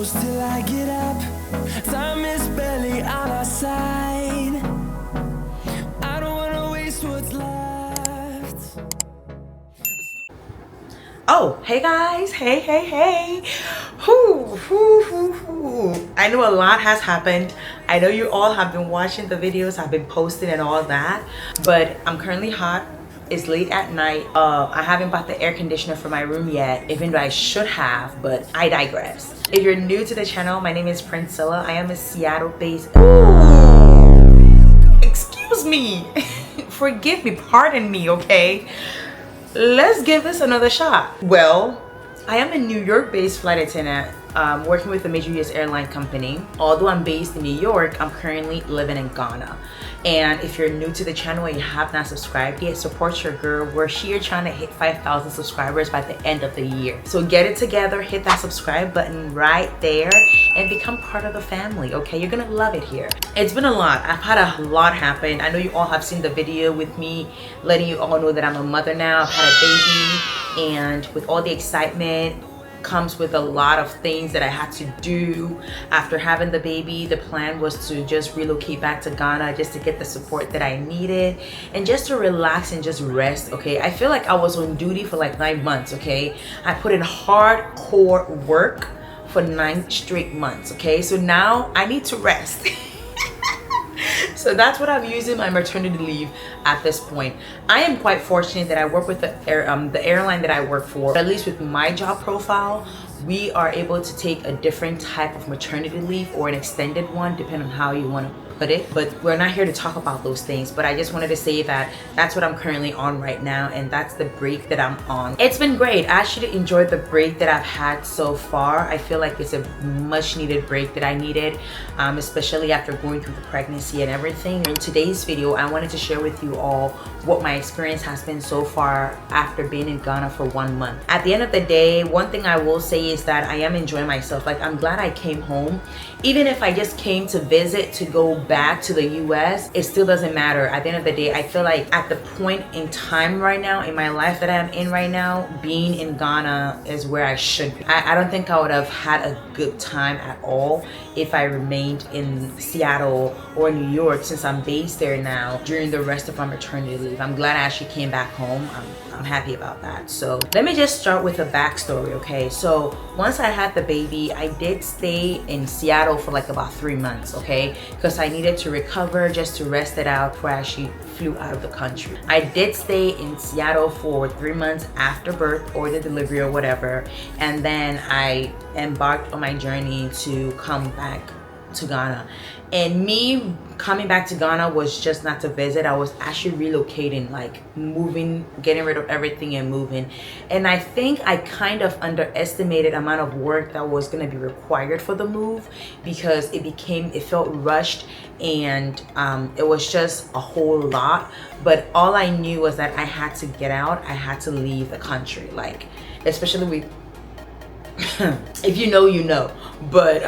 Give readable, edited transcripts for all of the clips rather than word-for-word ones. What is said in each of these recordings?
close till I get up. Time is barely on our side. I don't wanna waste what's left. Oh, hey guys, hey. I know a lot has happened. I know you all have been watching the videos I've been posting and all that, but I'm currently hot. It's late at night. I haven't bought the air conditioner for my room yet, even though I should have, but I digress. If you're new to the channel, my name is Priscilla. I am a Seattle-based... Excuse me. Forgive me, pardon me, okay? Let's give this another shot. Well, I am a New York-based flight attendant working with a major US airline company. Although I'm based in New York, I'm currently living in Ghana. And if you're new to the channel and you have not subscribed yet, support your girl. We're here trying to hit 5,000 subscribers by the end of the year. So get it together, hit that subscribe button right there and become part of the family, okay? You're gonna love it here. It's been a lot. I've had a lot happen. I know you all have seen the video with me letting you all know that I'm a mother now. I've had a baby, and with all the excitement comes with a lot of things that I had to do. After having the baby, the plan was to just relocate back to Ghana just to get the support that I needed and just to relax and just rest, okay? I feel like I was on duty for like 9 months, okay? I put in hardcore work for 9 straight months, okay? So now I need to rest. So that's what I'm using my maternity leave at this point. I am quite fortunate that I work with the airline that I work for. At least with my job profile, we are able to take a different type of maternity leave or an extended one, depending on how you want to put it. But we're not here to talk about those things. But I just wanted to say that that's what I'm currently on right now, and that's the break that I'm on. It's been great. I actually enjoyed the break that I've had so far. I feel like it's a much needed break that I needed, especially after going through the pregnancy and everything. In today's video, I wanted to share with you all what my experience has been so far after being in Ghana for 1 month. At the end of the day, one thing I will say is that I am enjoying myself. Like, I'm glad I came home. Even if I just came to visit, to go back to the US, it still doesn't matter. At the end of the day, I feel like at the point in time right now in my life that I'm in right now, being in Ghana is where I should be. I don't think I would have had a good time at all if I remained in Seattle or New York, since I'm based there now during the rest of my maternity leave. I'm glad I actually came back home. I'm happy about that. So let me just start with a backstory, okay? So once I had the baby, I did stay in Seattle for like about 3 months, okay? Because I needed to recover, just to rest it out before I actually flew out of the country. I did stay in Seattle for 3 months after birth or the delivery or whatever, and then I embarked on my journey to come back to Ghana. And me coming back to Ghana was just not to visit. I was actually relocating, like moving, getting rid of everything and moving. And I think I kind of underestimated the amount of work that was going to be required for the move, because it felt rushed, and it was just a whole lot. But all I knew was that I had to get out. I had to leave the country, like, especially with if you know, you know. But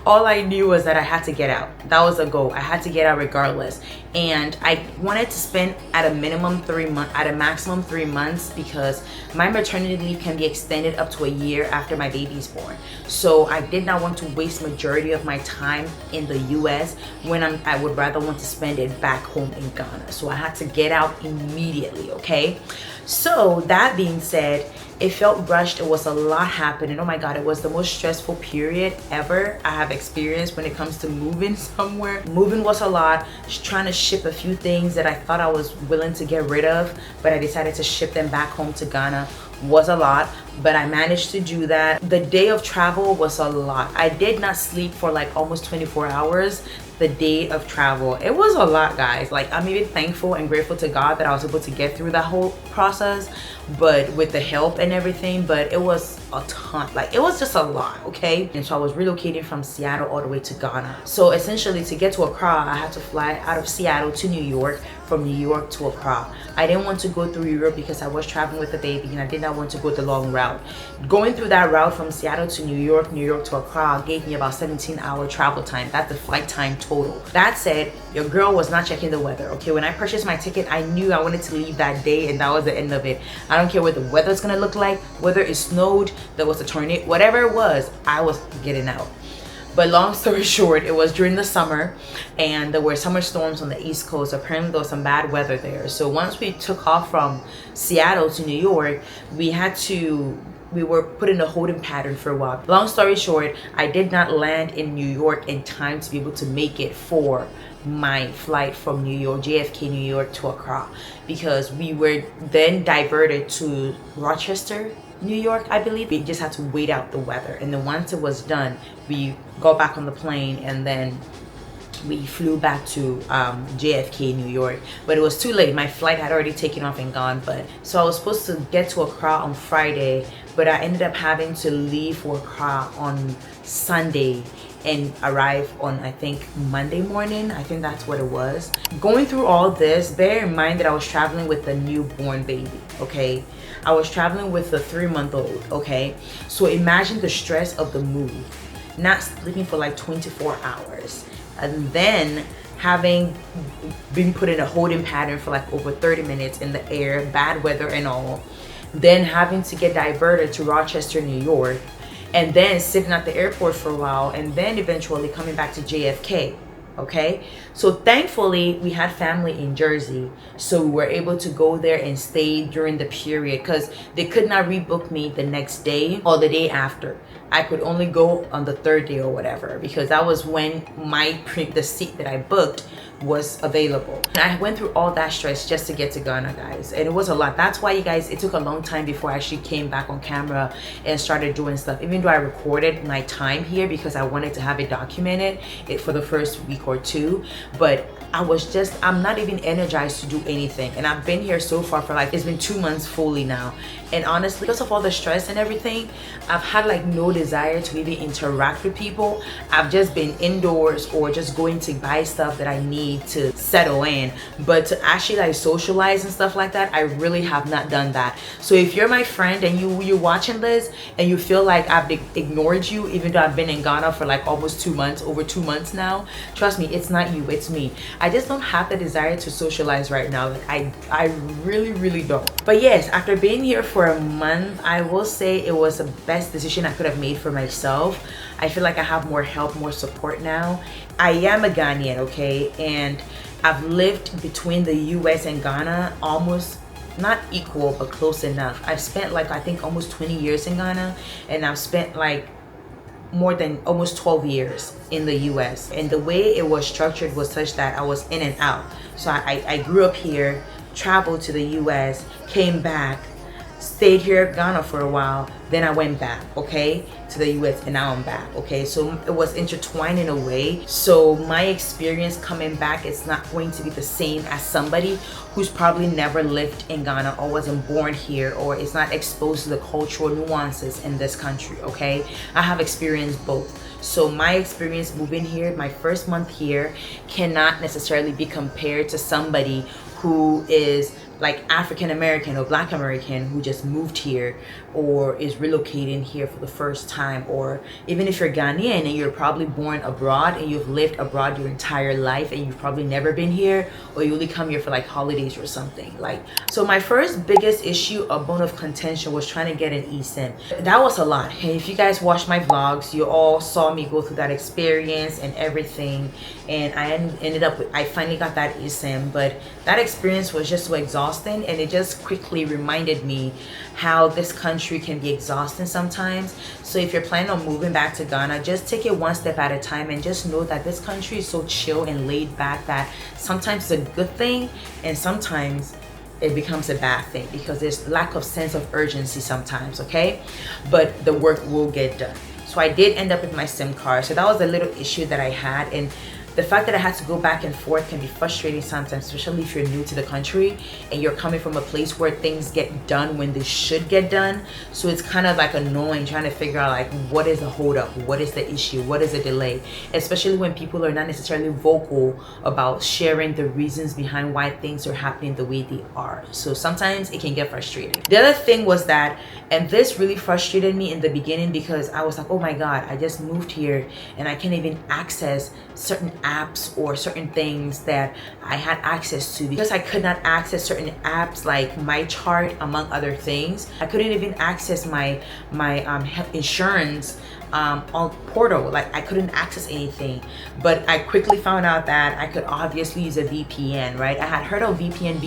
all I knew was that I had to get out. That was a goal. I had to get out regardless. And I wanted to spend at a minimum 3 months, at a maximum 3 months, because my maternity leave can be extended up to a year after my baby's born. So I did not want to waste majority of my time in the US when I would rather want to spend it back home in Ghana. So I had to get out immediately, okay? So that being said, it felt rushed. It was a lot happening. Oh my God, it was the most stressful period ever I have experienced when it comes to moving somewhere. Moving was a lot. Just trying to ship a few things that I thought I was willing to get rid of, but I decided to ship them back home to Ghana was a lot, but I managed to do that. The day of travel was a lot. I did not sleep for like almost 24 hours the day of travel. It was a lot, guys. Like, I'm even thankful and grateful to God that I was able to get through that whole process, but with the help and everything. But it was a ton, like it was just a lot, okay? And so I was relocating from Seattle all the way to Ghana. So essentially, to get to Accra, I had to fly out of Seattle to New York. from New York to Accra. I didn't want to go through Europe because I was traveling with the baby and I did not want to go the long route. Going through that route from Seattle to New York to Accra gave me about 17-hour travel time. That's the flight time total. That said, your girl was not checking the weather, okay? When I purchased my ticket, I knew I wanted to leave that day and that was the end of it. I don't care what the weather's gonna look like, whether it snowed, there was a tornado, whatever it was, I was getting out. But long story short, it was during the summer and there were summer storms on the East Coast. Apparently there was some bad weather there. So once we took off from Seattle to New York, we were put in a holding pattern for a while. Long story short, I did not land in New York in time to be able to make it for my flight from New York, JFK, New York to Accra, because we were then diverted to Rochester, New York, I believe. We just had to wait out the weather, and then once it was done, we got back on the plane and then we flew back to JFK, New York. But it was too late. My flight had already taken off and gone. But so I was supposed to get to Accra on Friday, but I ended up having to leave for Accra on Sunday and arrive on, I think, Monday morning. I think that's what it was. Going through all this, bear in mind that I was traveling with a newborn baby, okay? I was traveling with a 3-month-old, okay? So imagine the stress of the move, not sleeping for like 24 hours, and then having been put in a holding pattern for like over 30 minutes in the air, bad weather and all, then having to get diverted to Rochester, New York, and then sitting at the airport for a while, and then eventually coming back to JFK. Okay, so thankfully we had family in Jersey, so we were able to go there and stay during the period, because they could not rebook me the next day or the day after. I could only go on the 3rd day or whatever, because that was when the seat that I booked was available. And I went through all that stress just to get to Ghana, guys, and it was a lot. That's why, you guys, it took a long time before I actually came back on camera and started doing stuff, even though I recorded my time here because I wanted to have it documented for the first week or two. But I'm not even energized to do anything, and I've been here so far for like, it's been 2 months fully now, and honestly, because of all the stress and everything, I've had like no desire to really interact with people. I've just been indoors or just going to buy stuff that I need to settle in, but to actually like socialize and stuff like that, I really have not done that. So if you're my friend and you're watching this and you feel like I've ignored you, even though I've been in Ghana for like almost 2 months, over 2 months now, trust me, it's not you, it's me. I just don't have the desire to socialize right now. Like I really don't. But yes, after being here for a month, I will say it was the best decision I could have made for myself. I feel like I have more help, more support now. I am a Ghanaian, okay, and I've lived between the US and Ghana almost, not equal, but close enough. I've spent like, I think, almost 20 years in Ghana, and I've spent like more than almost 12 years in the US, and the way it was structured was such that I was in and out. So I grew up here, traveled to the US, came back, stayed here Ghana for a while, then I went back, okay, to the US, and now I'm back, okay? So it was intertwined in a way. So my experience coming back is not going to be the same as somebody who's probably never lived in Ghana or wasn't born here or is not exposed to the cultural nuances in this country, okay? I have experienced both. So my experience moving here, my first month here, cannot necessarily be compared to somebody who is like African American or Black American who just moved here or is relocating here for the first time, or even if you're Ghanaian and you're probably born abroad and you've lived abroad your entire life and you've probably never been here, or you only come here for like holidays or something. Like, so my first biggest issue, a bone of contention, was trying to get an eSIM. That was a lot, and if you guys watched my vlogs, you all saw me go through that experience and everything, and I ended up with, I finally got that eSIM, but that experience was just so exhausting, and it just quickly reminded me how this country can be exhausting sometimes. So if you're planning on moving back to Ghana, just take it one step at a time and just know that this country is so chill and laid back that sometimes it's a good thing and sometimes it becomes a bad thing because there's lack of sense of urgency sometimes, okay? But the work will get done. So I did end up with my SIM card. So that was a little issue that I had, and the fact that I had to go back and forth can be frustrating sometimes, especially if you're new to the country and you're coming from a place where things get done when they should get done. So it's kind of like annoying trying to figure out like what is the hold up, what is the issue, what is the delay, especially when people are not necessarily vocal about sharing the reasons behind why things are happening the way they are. So sometimes it can get frustrating. The other thing was that, and this really frustrated me in the beginning, because I was like, oh my god, I just moved here and I can't even access certain apps or certain things that I had access to. Because I could not access certain apps like my chart, among other things, I couldn't even access my health insurance on portal. Like I couldn't access anything. But I quickly found out that I could obviously use a VPN, right? I had heard of VPN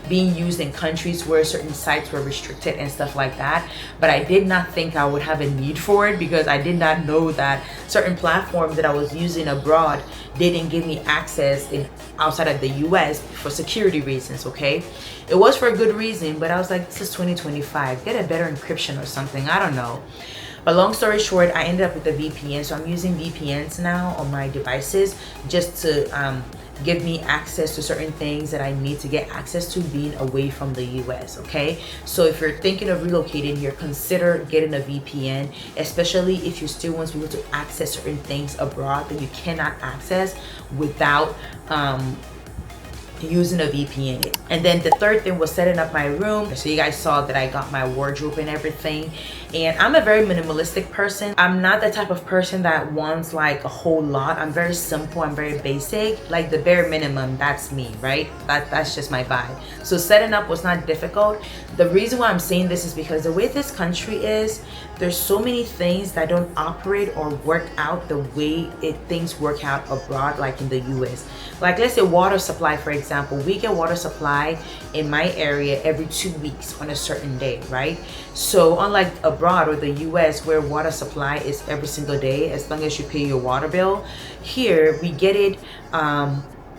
being used in countries where certain sites were restricted and stuff like that, but I did not think I would have a need for it, because I did not know that certain platforms that I was using abroad didn't give me access outside of the US for security reasons. Okay, it was for a good reason, but I was like, this is 2025, get a better encryption or something, I don't know. But long story short, I ended up with a VPN. So I'm using VPNs now on my devices just to give me access to certain things that I need to get access to being away from the US. Okay, so if you're thinking of relocating here, consider getting a VPN, especially if you still want to be able to access certain things abroad that you cannot access without using a VPN. And then the third thing was setting up my room. So you guys saw that I got my wardrobe and everything. And I'm a very minimalistic person. I'm not the type of person that wants like a whole lot. I'm very simple, I'm very basic. Like the bare minimum, that's me, right? That's just my vibe. So setting up was not difficult. The reason why I'm saying this is because the way this country is, there's so many things that don't operate or work out the way things work out abroad, like in the US. Like let's say water supply, for example. We get water supply in my area every 2 weeks on a certain day, right? So unlike abroad or the US where water supply is every single day, as long as you pay your water bill, here we get it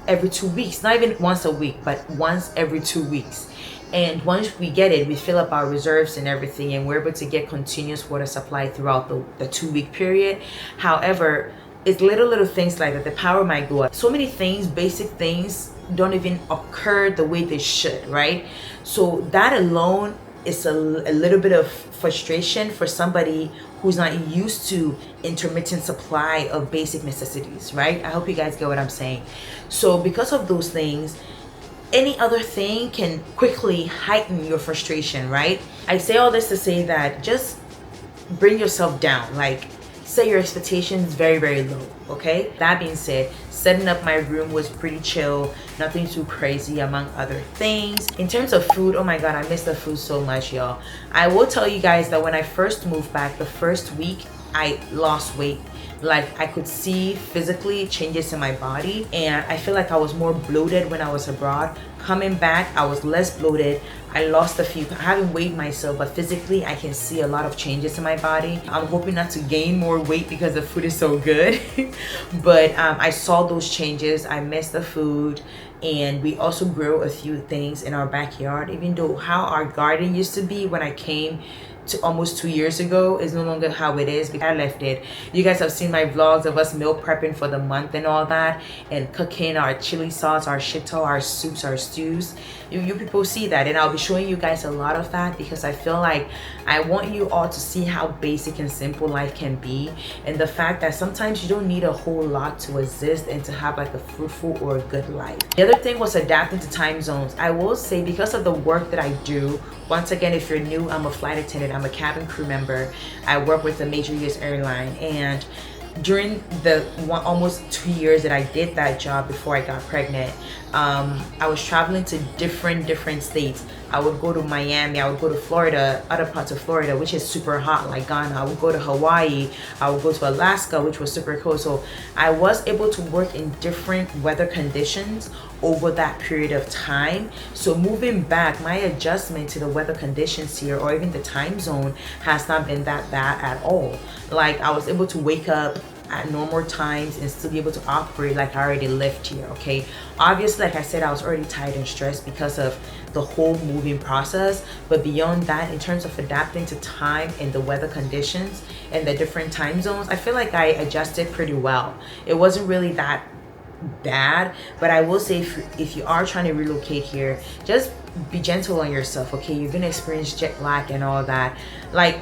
every 2 weeks, not even once a week, but once every 2 weeks. And once we get it, we fill up our reserves and everything, and we're able to get continuous water supply throughout the 2 week period. However, it's little things like that. The power might go up. So many things, basic things, don't even occur the way they should, right? So that alone is a little bit of frustration for somebody who's not used to intermittent supply of basic necessities, right? I hope you guys get what I'm saying. So because of those things, any other thing can quickly heighten your frustration, right? I say all this to say that just bring yourself down. Like, set your expectations very low, okay? That being said, setting up my room was pretty chill, nothing too crazy, among other things. In terms of food, oh my god, I miss the food so much, y'all. I will tell you guys that when I first moved back, the first week I lost weight. Like I could see physically changes in my body, and I feel like I was more bloated when I was abroad. Coming back, I was less bloated. I lost a few, I haven't weighed myself, but physically I can see a lot of changes in my body. I'm hoping not to gain more weight because the food is so good. But I saw those changes. I miss the food, and we also grew a few things in our backyard. Even though how our garden used to be when I came to almost 2 years ago is no longer how it is, because I left it. You guys have seen my vlogs of us meal prepping for the month and all that, and cooking our chili sauce, our shito, our soups, our stews. You people see that, and I'll be showing you guys a lot of that, because I feel like I want you all to see how basic and simple life can be, and the fact that sometimes you don't need a whole lot to exist and to have like a fruitful or a good life. The other thing was adapting to time zones. I will say, because of the work that I do, once again, if you're new, I'm a flight attendant, I'm a cabin crew member. I work with a major US airline, and during the almost 2 years that I did that job before I got pregnant, I was traveling to different states. I would go to Miami, I would go to Florida, other parts of Florida, which is super hot, like Ghana. I would go to Hawaii, I would go to Alaska, which was super cold. So I was able to work in different weather conditions over that period of time. So moving back, my adjustment to the weather conditions here, or even the time zone, has not been that bad at all. Like I was able to wake up at normal times and still be able to operate like I already lived here. Okay, obviously, like I said, I was already tired and stressed because of the whole moving process, but beyond that, in terms of adapting to time and the weather conditions and the different time zones, I feel like I adjusted pretty well. It wasn't really that bad, but I will say if you are trying to relocate here, just be gentle on yourself. Okay, you're gonna experience jet lag and all that. Like,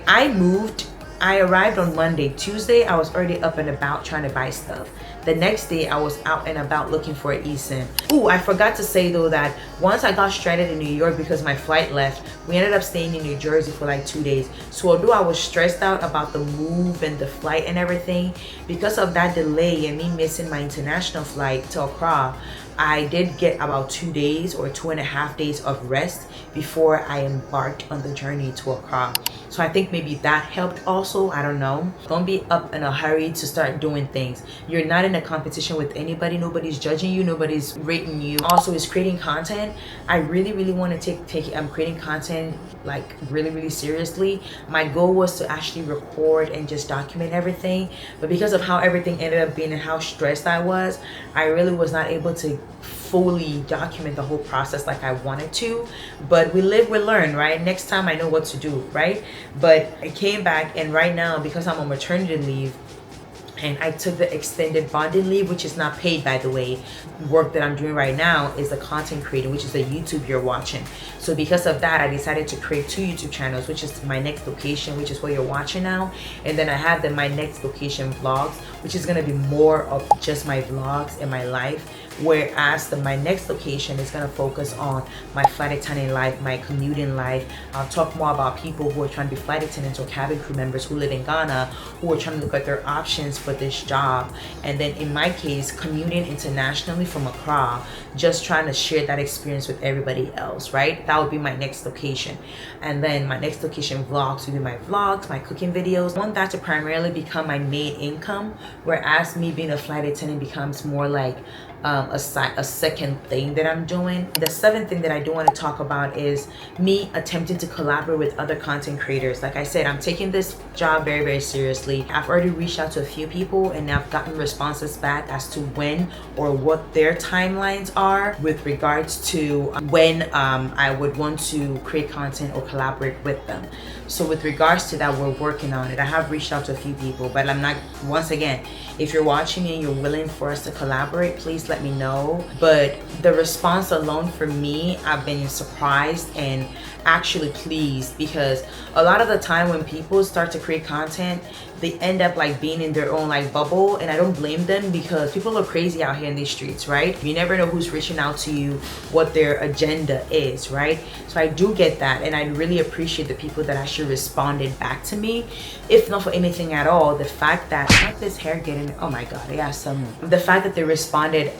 I arrived on Monday. Tuesday I was already up and about trying to buy stuff. The next day I was out and about looking for an eSIM. Ooh, I forgot to say though that once I got stranded in New York because my flight left, we ended up staying in New Jersey for like 2 days. So although I was stressed out about the move and the flight and everything, because of that delay and me missing my international flight to Accra, I did get about 2 days or 2.5 days of rest before I embarked on the journey to Accra. So I think maybe that helped also. I don't know. Don't be up in a hurry to start doing things. You're not in a competition with anybody. Nobody's judging you. Nobody's rating you. Also, is creating content. I really want to take creating content like really seriously. My goal was to actually record and just document everything, but because of how everything ended up being and how stressed I was, I really was not able to fully document the whole process like I wanted to. But we live, we learn, right? Next time I know what to do, right? But I came back, and right now, because I'm on maternity leave and I took the extended bonding leave, which is not paid, by the way, work that I'm doing right now is the content creating, which is the YouTube you're watching. So because of that, I decided to create 2 YouTube channels, which is My Next Location, which is what you're watching now, and then I have the My Next Location vlogs, which is going to be more of just my vlogs and my life, whereas My Next Location is going to focus on my flight attendant life, my commuting life. I'll talk more about people who are trying to be flight attendants or cabin crew members who live in Ghana, who are trying to look at their options for this job. And then in my case, commuting internationally from Accra, just trying to share that experience with everybody else, right? That would be My Next Location. And then My Next Location vlogs would be my vlogs, my cooking videos. I want that to primarily become my main income, whereas me being a flight attendant becomes more like a second thing that I'm doing. The 7th thing that I do want to talk about is me attempting to collaborate with other content creators. Like I said, I'm taking this job very seriously. I've already reached out to a few people and I've gotten responses back as to when or what their timelines are with regards to when I would want to create content or collaborate with them. So with regards to that, we're working on it. I have reached out to a few people, but I'm not, once again, if you're watching and you're willing for us to collaborate, please let me know. But the response alone for me, I've been surprised and actually pleased, because a lot of the time when people start to create content, they end up like being in their own like bubble, and I don't blame them because people are crazy out here in these streets, right? You never know who's reaching out to you, what their agenda is, right? So I do get that, and I really appreciate the people that actually responded back to me. If not for anything at all, the fact that, not this hair getting, oh my god, yeah, the fact that they responded,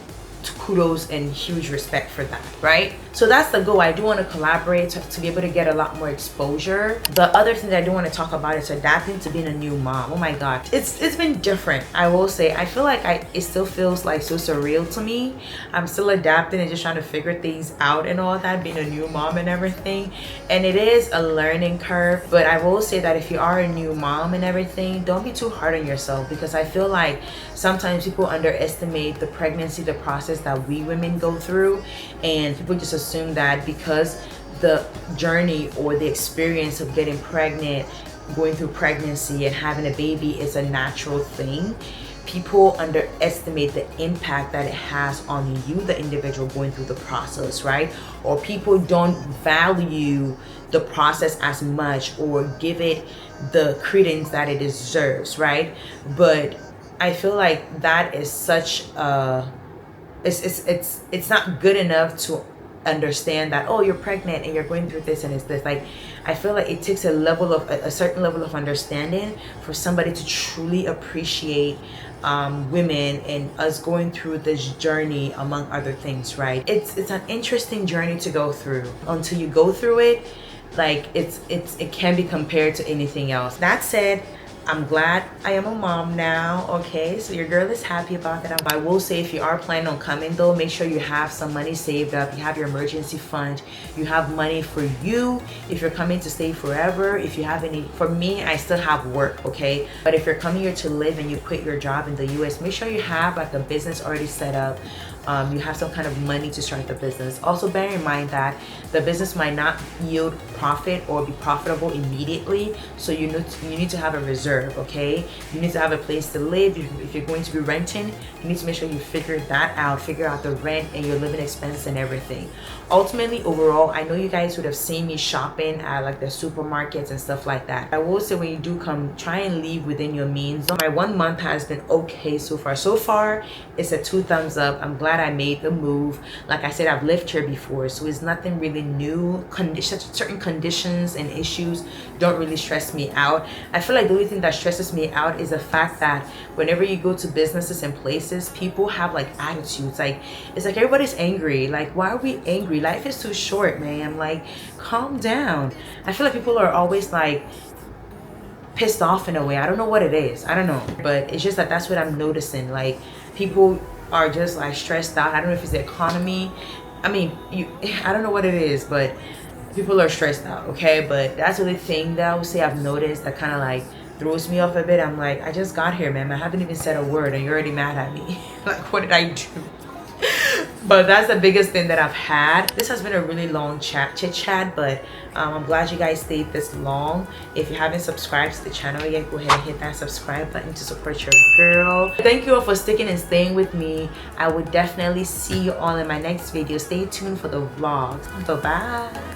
kudos and huge respect for that, right? So that's the goal. I do want to collaborate to be able to get a lot more exposure. The other thing that I do want to talk about is adapting to being a new mom. Oh my god, it's been different. I will say, I feel like it still feels like so surreal to me. I'm still adapting and just trying to figure things out and all that, being a new mom and everything, and it is a learning curve. But I will say that if you are a new mom and everything, don't be too hard on yourself, because I feel like sometimes people underestimate the pregnancy, the process that we women go through, and people just assume that because the journey or the experience of getting pregnant, going through pregnancy and having a baby is a natural thing. People underestimate the impact that it has on you, the individual going through the process, right? Or people don't value the process as much or give it the credence that it deserves, right? But I feel like that is such a, it's not good enough to understand that, oh, you're pregnant and you're going through this and it's this. Like, I feel like it takes a certain level of understanding for somebody to truly appreciate women and us going through this journey, among other things, right? It's an interesting journey to go through. Until you go through it, like it can be compared to anything else. That said, I'm glad I am a mom now, okay? So your girl is happy about that. I will say, if you are planning on coming though, make sure you have some money saved up. You have your emergency fund. You have money for you if you're coming to stay forever. If you have any, for me, I still have work, okay? But if you're coming here to live and you quit your job in the US, make sure you have like a business already set up. You have some kind of money to start the business. Also bear in mind that the business might not yield profit or be profitable immediately, so you need to have a reserve, okay? You need to have a place to live. If you're going to be renting, you need to make sure you figure that out, figure out the rent and your living expenses and everything. Ultimately, overall, I know you guys would have seen me shopping at like the supermarkets and stuff like that. I will say, when you do come, try and leave within your means. My 1 month has been okay so far. So far, it's a 2 thumbs up. I'm glad I made the move. Like I said, I've lived here before, so it's nothing really new. Certain conditions and issues don't really stress me out. I feel like the only thing that stresses me out is the fact that whenever you go to businesses and places, people have like attitudes. Like, it's like everybody's angry. Like, why are we angry? Life is too short, man. Like, calm down. I feel like people are always like pissed off in a way. I don't know what it is. I don't know, but it's just that that's what I'm noticing. Like, people are just like stressed out. I don't know if it's the economy. I mean, I don't know what it is, but people are stressed out, okay? But that's the only thing that I would say I've noticed that kind of like throws me off a bit. I'm like, I just got here, man. I haven't even said a word and you're already mad at me. Like, what did I do? But that's the biggest thing that I've had. This has been a really long chit chat, but I'm glad you guys stayed this long. If you haven't subscribed to the channel yet, go ahead and hit that subscribe button to support your girl. Thank you all for sticking and staying with me. I would definitely see you all in my next video. Stay tuned for the vlogs. Bye bye.